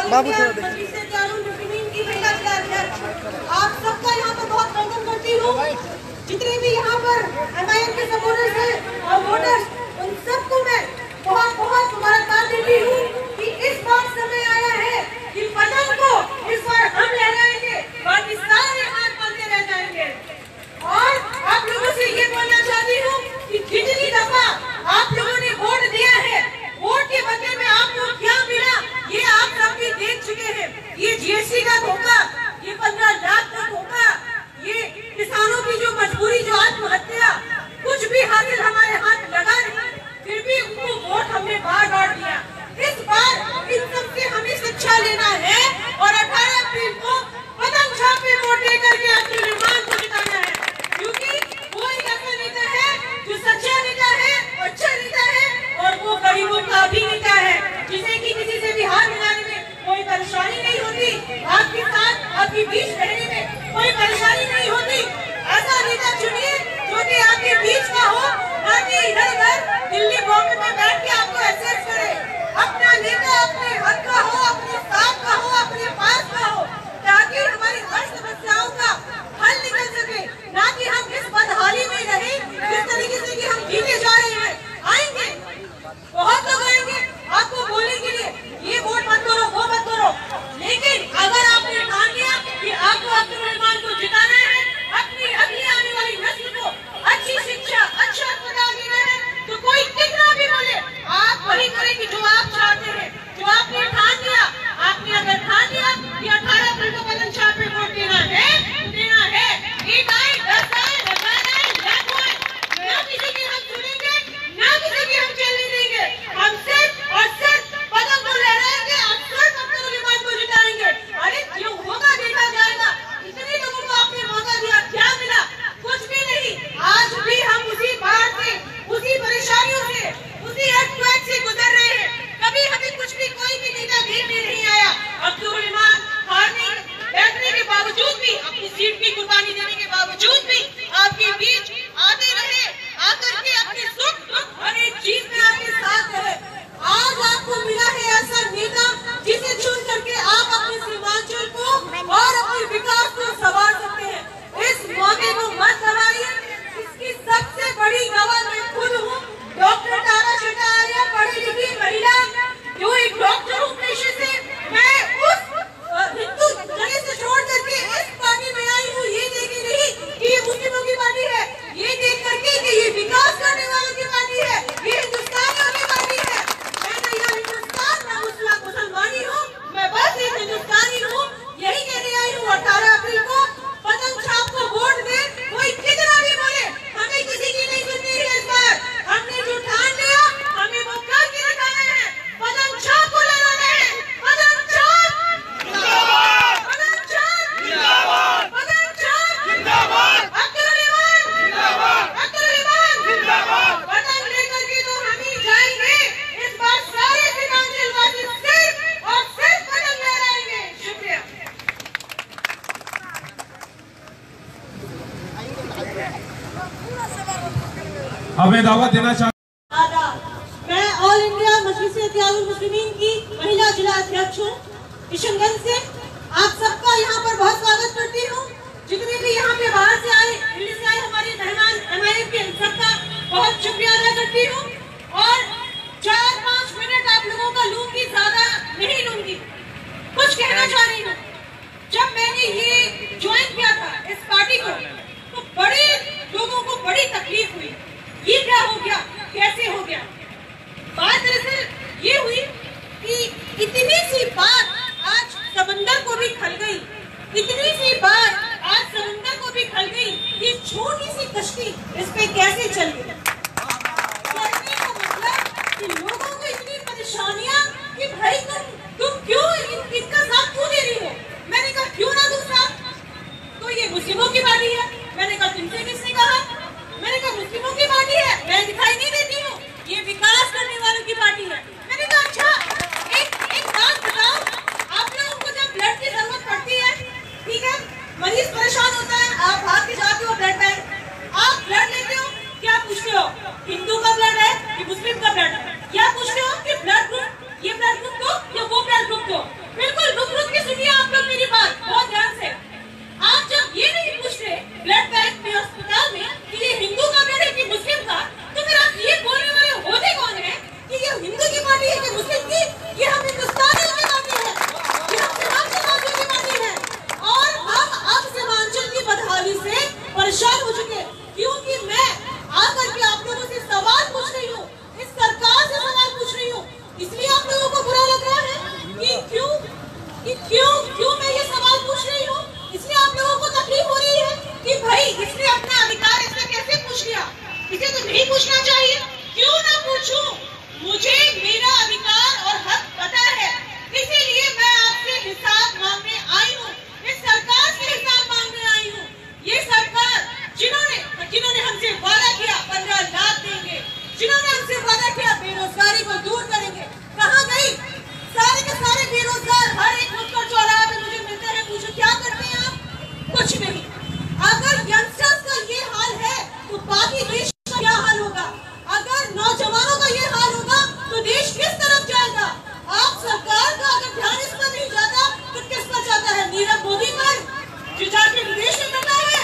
बाबू की महिला जिलाध्यक्ष, आप सबका यहाँ पर बहुत वेलकम करती हूँ। जितने भी यहाँ पर MIM के सपोर्टर्स हैं और वोटर्स, उन सबको मैं बहुत बहुत मुबारकबाद देती हूँ कि इस बार समय आया है कि पतंग को इस बार हम लहराएंगे, बाकी सारे हाथ बांधे रह जाएंगे। और आप लोगों से ये बोलना चाहती हूँ कि जितनी दफा आप लोगों ने वोट दिया है, वोट के बदले में आपको क्या मिला ये आप सब भी देख चुके हैं। ये GST का धोखा, ये 15 लाख का धोखा, ये किसानों की जो मजबूरी, जो आत्महत्या, कुछ भी हासिल हमारे हाथ लगा नहीं, फिर भी उनको वोट हमने बार बार दिया। इस बार इन सबसे हमें शिक्षा लेना है और 18 अप्रैल को पतंग छाप पे वोट देकर के अपने निर्माण को जिताना है, क्योंकि वो एक ऐसा नेता है जो सच्चा नेता है, अच्छा नेता है और वो गरीबों का भी नेता है, जिसे कि किसी से भी हाथ मिलाने में कोई परेशानी नहीं होती, आपके साथ आपके बीच रहने में कोई परेशानी नहीं होती। ऐसा नेता चुनिए जो कि आपके बीच का हो, ना कि इधर उधर दिल्ली बॉम्बे में बैठ के आपको एक्सेस करे। अपना नेता अपने हक का हो, अपने साथ का हो, अपने पास का हो, ताकि हमारी हर समस्याओं का हल निकल सके, ना कि हम इस बदहाली में रहे जिस तरीके से कि हम जीते जा रहे हैं। आएंगे, बहुत लोग आएंगे आपको बोलने के लिए ये वोट मत करो, वो मत करो, लेकिन अगर आपने ठान लिया कि आपको अपने निर्माण को जिताना है, अपनी अगली आने वाली नस्ल को अच्छी शिक्षा, अच्छा अस्पताल देना है, तो कोई कितना भी बोले आप वही करेंगे जो आप चाहते हैं, जो आपने ठान लिया। आपने अगर ठान लिया कि 18 अप्रैल को पतंग छाप पे वोट देना है, देना है, 1 आए, 10 आए, 1000 आए, लाखों आए, ना किसी की हम सुनेंगे, ना किसी की हम चलने देंगे। हम सिर्फ और सिर्फ पतंग को लहराएंगे और सिर्फ अपने निर्माण को जिताएंगे। अरे जो होगा देखा जाएगा। इतने लोगों को आपने मौका दिया, क्या मिला? कुछ भी नहीं। आज भी हम उसी बाढ़ से, उसी परेशानियों से, उसी अर्थक्वेक से गुजर रहे हैं। कभी हमें कुछ भी कोई भी नेता देखने नहीं आया। अब्दुल रहमान हारने बैठने के बावजूद भी, अपनी सीट की कुर्बानी देने के बावजूद भी आपके बीच आते रहे, आकर के अपने सुख दुख हर एक चीज में आपके साथ रहे। आज आपको मिला है ऐसा नेता जिसे चुन करके आप अपने सीमांचल को और अपने विकास को संवार सकते हैं। इस मौके को मत गवाइए। इसकी सबसे बड़ी गवाह मैं खुद हूँ, डॉक्टर तारा शेटा आर्या, पढ़ी लिखी महिला, जो एक डॉक्टर हूँ पेशे से। मैं उस हिंदू जगह से छोड़ करके इस पार्टी में आई हूँ, ये देखी नहीं कि ये मुस्लिमों की पार्टी है, ये देख करके कि ये विकास करने वालों की पार्टी है, ये हिंदुस्तानियों की पार्टी है। मैं नहीं हिंदुस्तान, मैं मुसलमानी हूँ, मैं बस एक हिंदुस्तानी हूँ। यही कहने आई हूँ 18 अप्रैल को पतंग छाप को वोट दे। कोई कितना भी बोले, हमें किसी की नहीं सुननी है। इस बार हमने जो ठान लिया, हमें वो करके दिखाना है। पतंग छाप को लहराना है। पतंग छाप जिंदाबाद, पतंग छाप जिंदाबाद, पतंग छाप जिंदाबाद, अब्दुल रहमान जिंदाबाद, अब्दुल रहमान जिंदाबाद। पतंग लेकर के तो हम ही जाएंगे। इस बार सारे सीमांचल वासी सिर्फ और सिर्फ पतंग लहराएंगे। शुक्रिया। अब मैं दावत देना चाहता मैं ऑल इंडिया मजलिस-ए-इत्तेहादुल मुस्लिमीन की महिला जिला अध्यक्ष हूँ किशनगंज से। आप सबका यहाँ पर बहुत स्वागत करती हूँ। जितने भी यहाँ पे बाहर से आए, दिल्ली से आए हमारे मेहमान MIM के, सबका बहुत शुक्रिया अदा करती हूँ। और 4-5 मिनट आप लोगों का लूंगी, ज्यादा नहीं लूंगी। कुछ कहना चाह रही हूँ। जब मैंने ये ज्वाइन किया था इस पार्टी को, तो बड़े लोगों को बड़ी तकलीफ हुई। ये क्या हो गया, कैसे हो गया? बात दरअसल ये हुई कि इतनी सी बात आज समंदर को भी खल गई, इतनी सी बात आज समंदर को भी खल गई। ये छोटी सी कश्ती इस पे कैसे चल गई? कहने का मतलब कि लोगों को इतनी परेशानियां कि भाई तुम क्यों इनका साथ क्यों दे रही हो? मैंने कहा क्यों ना दूं साथ, तो ये मुस्लिमों की पार्टी है। मैंने कहा तुमसे किसने कहा? मैंने कहा मुस्लिमों की पार्टी है, मैं दिखाई नहीं देती हूँ, ये विकास करने वालों की पार्टी है। मैंने कहा अच्छा, एक बात बताओ, आप लोगों को जब ब्लड की जरूरत पड़ती है, ठीक है, मरीज परेशान होता है, आप भाग के जाते हो ब्लड बैंक, आप ब्लड लेते हो, क्या पूछते नहीं पूछना चाहिए? क्यों ना पूछूं? मुझे मेरा अधिकार और हक पता है, इसीलिए मैं आपसे हिसाब मांगने आई हूँ, इस सरकार से हिसाब मांगने आई हूँ। ये सरकार जिन्होंने हमसे वादा किया 15 लाख देंगे, जिन्होंने हमसे वादा किया बेरोजगारी को दूर करेंगे, कहाँ गई? सारे के सारे बेरोजगार हर एक नुक्कड़ चौराहे पे मुझे मिलते हैं, पूछो क्या करते हैं आप? कुछ नहीं। अगर यंगस्टर्स का ये हाल है तो बाकी देश का क्या हाल होगा? अगर नौजवानों का ये हाल होगा तो देश किस तरफ जाएगा? आप सरकार का अगर ध्यान इस पर नहीं जाता तो किस पर जाता है? नीरव मोदी पर, जो जाके विदेश में बैठा है,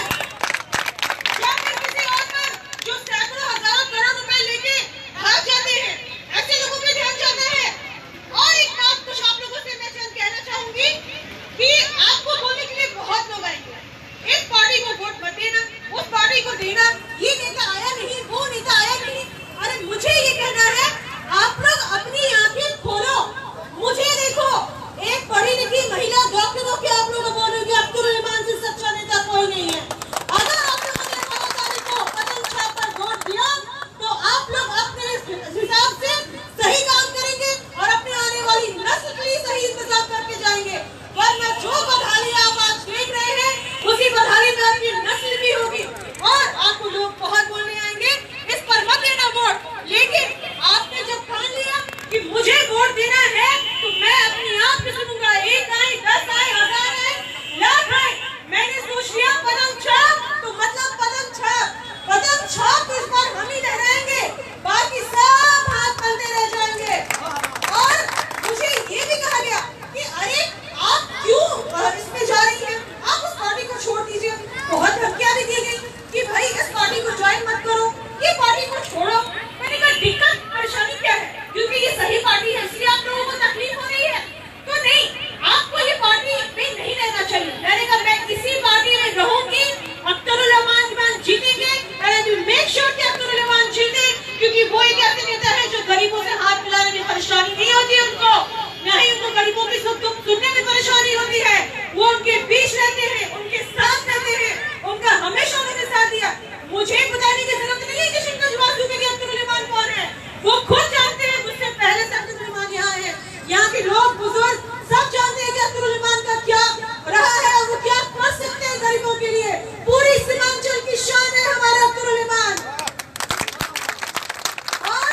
या फिर किसी और पर जो सैकड़ों हजारों करोड़ रुपए लेके भाग जाते हैं? ऐसे लोगों पे ध्यान जाता है। और एक बात कुछ आप लोगों से मैं कहना चाहूंगी कि आपको बोलने के लिए बहुत लोग आएंगे, एक पार्टी को वोट मत देना, उस पार्टी को देना, ये नेता आया नहीं, वो नेता आया नहीं। अरे मुझे ये कहना है, आप लोग अपनी आंखें खोलो, मुझे देखो। एक पढ़ी लिखी महिला डॉक्टरों के आप लोग बोल रहे हो कि अब्दुल रहमान से सच्चा नेता कोई नहीं है। अगर आप लोगों ने 15 तारीख को कदम छाप पर वोट दिया तो आप लोग अपने हिसाब से सही काम करेंगे और अपने आने वाली नस्ल के लिए सही इंतजाम करके जाएंगे। वरना जो बदहाली आप आज देख रहे हैं, उसी बदहाली में आपकी नस्ल भी होगी और आपको लोग बहुत बोलने आएंगे, इस पर मत देना वोट। लेकिन आपने जब ठान लिया कि मुझे वोट देना है तो मैं अपनी आंख से सुनूंगा, 1 आए, 10 आए, 1000 आए, लाख आए, मैंने सोच लिया कदम छाप तो मतलब कदम छाप तो इस बार हम ही लहराएंगे, बाकी सब हाथ चलते रह जाएंगे। और मुझे ये भी कहा गया कि अरे आप क्यों इसमें जा रही हैं, आप उस पार्टी को छोड़ दीजिए। बहुत धमकियां भी दी गई कि भाई इस पार्टी को ज्वाइन मत करो, ये पार्टी को छोड़ो। मैंने कहा दिक्कत परेशानी क्या है? क्योंकि ये सही पार्टी है इसलिए आप लोगों को तकलीफ हो रही है? तो नहीं, आपको ये पार्टी में नहीं रहना चाहिए। मैंने कहा मैं इसी पार्टी में रहूंगी, अख्तरुल रहमान जीतेंगे, मेक श्योर कि अख्तरुल रहमान जीते, क्योंकि वो एक ऐसे नेता है जो गरीबों से हाथ मिलाने में परेशानी नहीं होती उनको, न ही उनको गरीबों की सुख दुख सुनने में परेशानी होती है। वो उनके बीच रहते हैं, उनके साथ रहते हैं, उनका हमेशा उन्होंने साथ दिया। मुझे बताने की जरूरत नहीं है कि शिनका जवाब दूंगे कि अब्दुल रहमान कौन है, वो खुद जानते हैं, मुझसे पहले से अब्दुल रहमान यहाँ है, यहाँ के लोग बुजुर्ग सब जानते हैं कि अब्दुल रहमान का क्या रहा है और वो क्या कर सकते हैं गरीबों के लिए। पूरी सीमांचल की शान है हमारे अब्दुल रहमान। और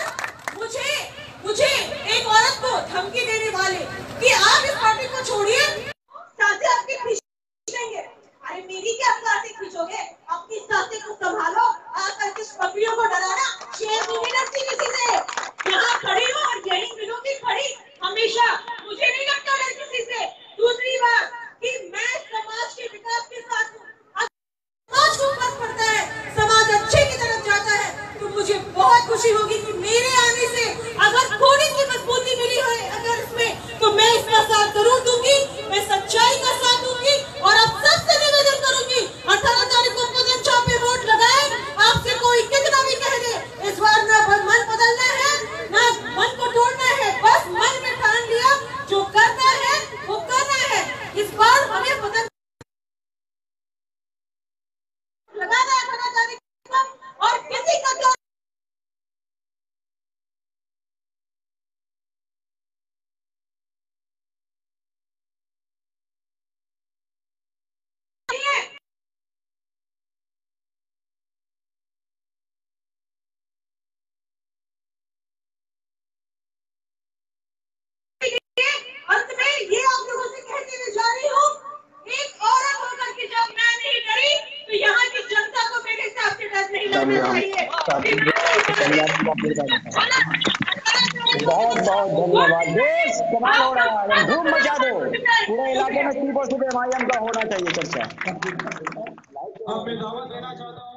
मुझे एक औरत को धमकी देने वाले कि आप इस पार्टी को छोड़िए, सांसें आपकी खींचेंगे। अरे मेरी क्या सांसें खींचोगे? अपनी सांसें को संभालो। आकर कुछ बकरियों को डराना, शेर नहीं डरती किसी से। यहाँ खड़ी हो और यही मिलोगी खड़ी हमेशा, मुझे नहीं लगता डर किसी से। दूसरी बात कि मैं समाज के विकास के साथ हूँ, समाज को फर्क पड़ता है, समाज अच्छे की तरफ जाता है, तो मुझे बहुत खुशी होगी कि मेरे आने से अगर थोड़ी सी मजबूती मिली है अगर इसमें, तो मैं इसका साथ जरूर दूंगी, मैं सच्चाई का साथ दूंगी। और अब सबसे निवेदन करूंगी 18 तारीख को कदम छाप पे वोट लगाए। आपसे कोई कितना भी कह दे, इस बार ना मन बदलना है ना मन को तोड़ना है, बस मन में ठान लिया जो करना है वो करना है। इस बार हमें बदल लगाना है 18 तारीख को, और किसी का जो अंत में ये आप लोगों से कहते हुए जा रही हूँ, एक औरत होकर के जब मैं नहीं डरी तो यहाँ की जनता को मेरे हिसाब से डर नहीं लगना चाहिए। बहुत बहुत धन्यवाद। देश कमाल हो रहा है, धूम मचा दो पूरे इलाके में। 3% MIM का होना चाहिए चर्चा। अब मैं दावा देना चाहता हूँ।